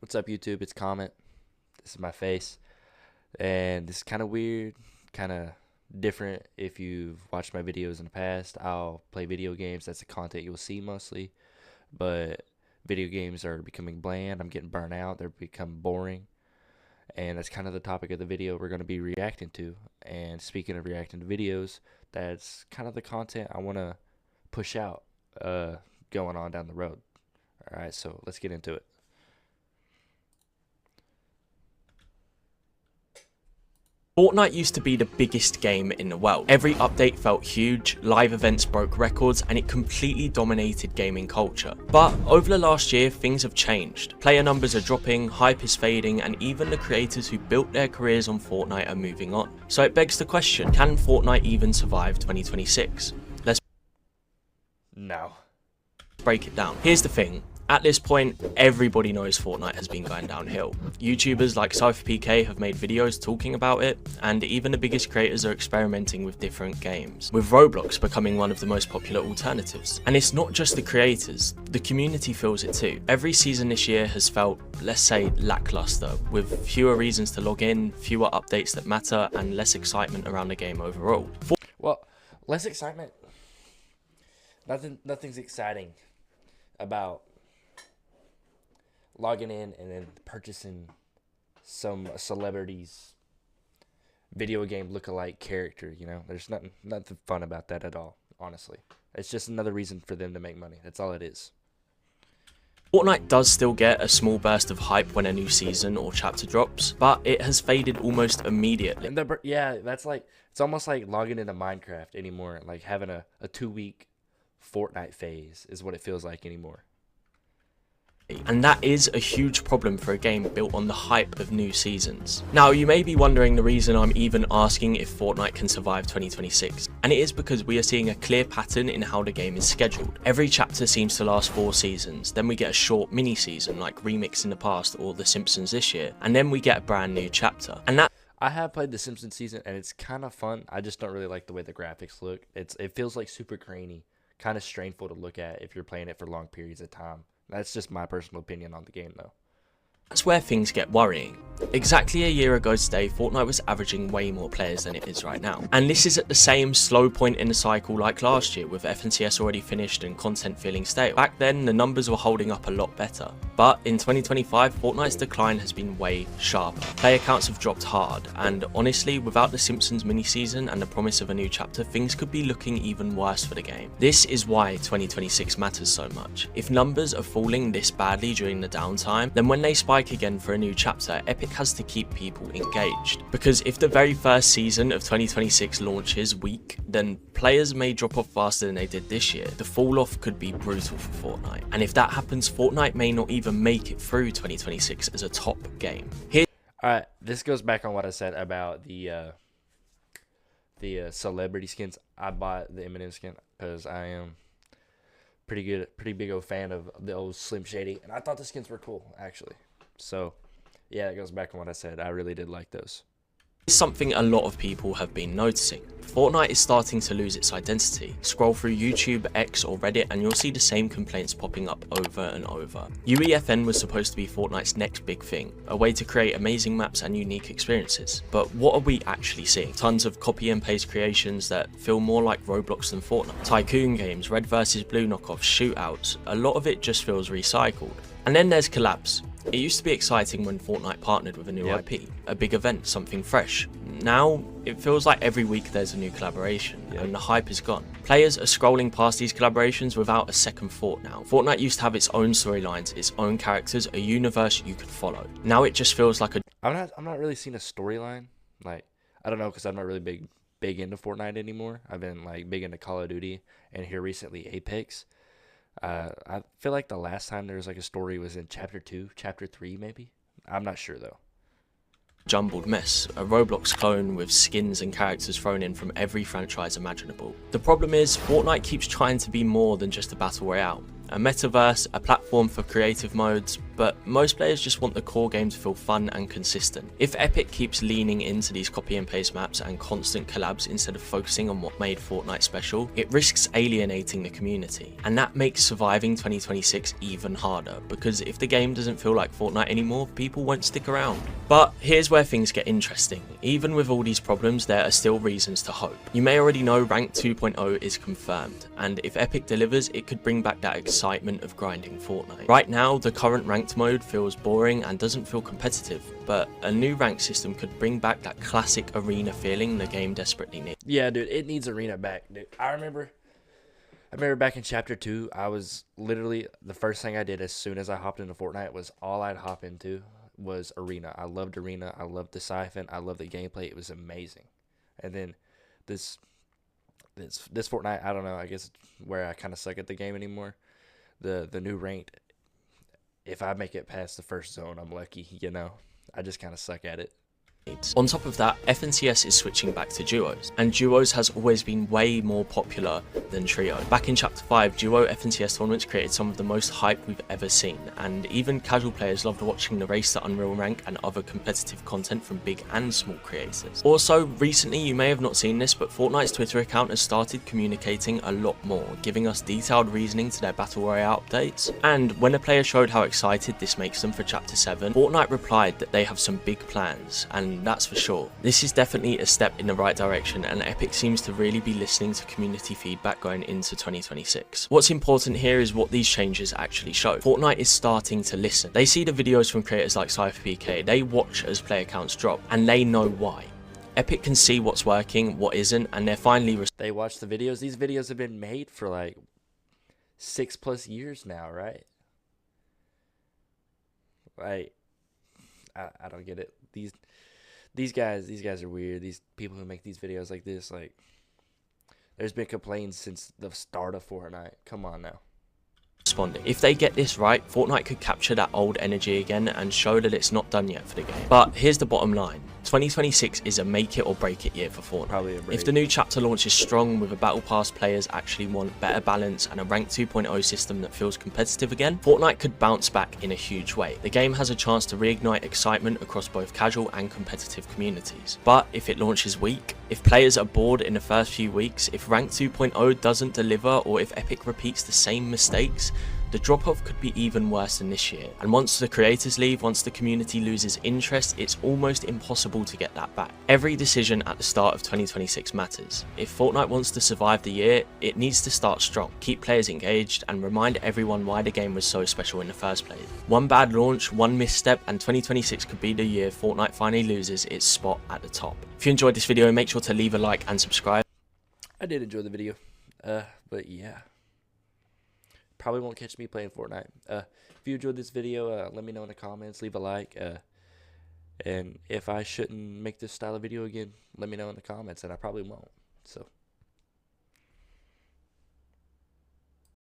What's up, YouTube? It's Comment. This is my face. And this is kind of weird, kind of different. If you've watched my videos in the past, I'll play video games. That's the content you'll see mostly. But video games are becoming bland. I'm getting burnt out. They're becoming boring. And that's kind of the topic of the video we're going to be reacting to. And speaking of reacting to videos, that's kind of the content I want to push out going on down the road. All right, so let's get into it. Fortnite used to be the biggest game in the world. Every update felt huge, live events broke records, and it completely dominated gaming culture. But over the last year, things have changed. Player numbers are dropping, hype is fading, and even the creators who built their careers on Fortnite are moving on. So it begs the question, can Fortnite even survive 2026? Let's No. break it down. Here's the thing. At this point, everybody knows Fortnite has been going downhill. YouTubers like CypherPK have made videos talking about it, and even the biggest creators are experimenting with different games, with Roblox becoming one of the most popular alternatives. And it's not just the creators, the community feels it too. Every season this year has felt, let's say, lackluster, with fewer reasons to log in, fewer updates that matter, and less excitement around the game overall. Well, less excitement. Nothing's exciting about logging in and then purchasing some celebrity's video game lookalike character. There's nothing fun about that at all, honestly. It's just another reason for them to make money. That's all it is. Fortnite does still get a small burst of hype when a new season or chapter drops, but it has faded almost immediately. And it's almost like logging into Minecraft anymore, like having a 2-week Fortnite phase is what it feels like anymore. And that is a huge problem for a game built on the hype of new seasons. Now, you may be wondering the reason I'm even asking if Fortnite can survive 2026, and it is because we are seeing a clear pattern in how the game is scheduled. Every chapter seems to last 4 seasons, then we get a short mini season like Remix in the past or The Simpsons this year, and then we get a brand new chapter. And that I have played the Simpsons season and it's kind of fun. I just don't really like the way the graphics look. It feels like super grainy, kind of strainful to look at if you're playing it for long periods of time. That's just my personal opinion on the game, though. That's where things get worrying. Exactly a year ago today, Fortnite was averaging way more players than it is right now. And this is at the same slow point in the cycle like last year, with FNCS already finished and content feeling stale. Back then, the numbers were holding up a lot better. But in 2025, Fortnite's decline has been way sharper. Player counts have dropped hard, and honestly, without the Simpsons mini-season and the promise of a new chapter, things could be looking even worse for the game. This is why 2026 matters so much. If numbers are falling this badly during the downtime, then when they spike again for a new chapter, Epic has to keep people engaged. Because if the very first season of 2026 launches weak, then players may drop off faster than they did this year. The fall off could be brutal for Fortnite. And if that happens, Fortnite may not even make it through 2026 as a top game. Alright, this goes back on what I said about the celebrity skins. I bought the Eminem skin because I am pretty big old fan of the old Slim Shady, and I thought the skins were cool, actually. So, yeah, it goes back on what I said. I really did like those. It's something a lot of people have been noticing. Fortnite is starting to lose its identity. Scroll through YouTube, X or Reddit and you'll see the same complaints popping up over and over. UEFN was supposed to be Fortnite's next big thing, a way to create amazing maps and unique experiences. But what are we actually seeing? Tons of copy and paste creations that feel more like Roblox than Fortnite. Tycoon games, Red vs Blue knockoffs, shootouts, a lot of it just feels recycled. And then there's collabs. It used to be exciting when Fortnite partnered with a new IP, a big event, something fresh. Now, it feels like every week there's a new collaboration, and the hype is gone. Players are scrolling past these collaborations without a second thought now. Fortnite used to have its own storylines, its own characters, a universe you could follow. Now it just feels like a... I'm not really seeing a storyline. Like, I don't know, because I'm not really big into Fortnite anymore. I've been like big into Call of Duty, and here recently Apex. I feel like the last time there was like a story was in chapter 2, chapter 3 maybe. I'm not sure though. Jumbled mess, a Roblox clone with skins and characters thrown in from every franchise imaginable. The problem is, Fortnite keeps trying to be more than just a battle royale. a metaverse, a platform for creative modes, but most players just want the core game to feel fun and consistent. If Epic keeps leaning into these copy and paste maps and constant collabs instead of focusing on what made Fortnite special, it risks alienating the community. And that makes surviving 2026 even harder, because if the game doesn't feel like Fortnite anymore, people won't stick around. But here's where things get interesting. Even with all these problems, there are still reasons to hope. You may already know Rank 2.0 is confirmed, and if Epic delivers, it could bring back that excitement of grinding Fortnite. Right now, the current ranked mode feels boring and doesn't feel competitive, but a new rank system could bring back that classic arena feeling the game desperately needs. Yeah, dude, it needs arena back, dude. I remember back in chapter 2, I was literally, the first thing I did as soon as I hopped into Fortnite was all I'd hop into was arena. I loved arena. I loved the siphon. I loved the gameplay. It was amazing. And then this Fortnite, I don't know, I guess where I kind of suck at the game anymore. The new ranked, if I make it past the first zone, I'm lucky, you know. I just kind of suck at it. On top of that, FNCS is switching back to duos, and duos has always been way more popular than trio. Back in chapter 5, duo FNCS tournaments created some of the most hype we've ever seen, and even casual players loved watching the race to Unreal rank and other competitive content from big and small creators. Also, recently you may have not seen this, but Fortnite's Twitter account has started communicating a lot more, giving us detailed reasoning to their Battle Royale updates, and when a player showed how excited this makes them for chapter 7, Fortnite replied that they have some big plans, and that's for sure. This is definitely a step in the right direction, and Epic seems to really be listening to community feedback going into 2026. What's important here is what these changes actually show. Fortnite is starting to listen. They see the videos from creators like CypherPK, they watch as player counts drop, and they know why. Epic can see what's working, what isn't, and they're finally They watch the videos. These videos have been made for like 6+ years now, right? Like, I don't get it. These guys are weird. These people who make these videos like this, like, there's been complaints since the start of Fortnite. Come on now. responding. If they get this right, Fortnite could capture that old energy again and show that it's not done yet for the game. But here's the bottom line. 2026 is a make it or break it year for Fortnite. Probably a break. If the new chapter launches strong with a battle pass players actually want better balance and a rank 2.0 system that feels competitive again, Fortnite could bounce back in a huge way. The game has a chance to reignite excitement across both casual and competitive communities. But if it launches weak, if players are bored in the first few weeks, if rank 2.0 doesn't deliver, or if Epic repeats the same mistakes, the drop-off could be even worse than this year. And once the creators leave, once the community loses interest, it's almost impossible to get that back. Every decision at the start of 2026 matters. If Fortnite wants to survive the year, it needs to start strong, keep players engaged, and remind everyone why the game was so special in the first place. One bad launch, one misstep, and 2026 could be the year Fortnite finally loses its spot at the top. If you enjoyed this video, make sure to leave a like and subscribe. I did enjoy the video. But yeah. Probably won't catch me playing Fortnite. If you enjoyed this video, let me know in the comments. Leave a like. And if I shouldn't make this style of video again, let me know in the comments, and I probably won't. So.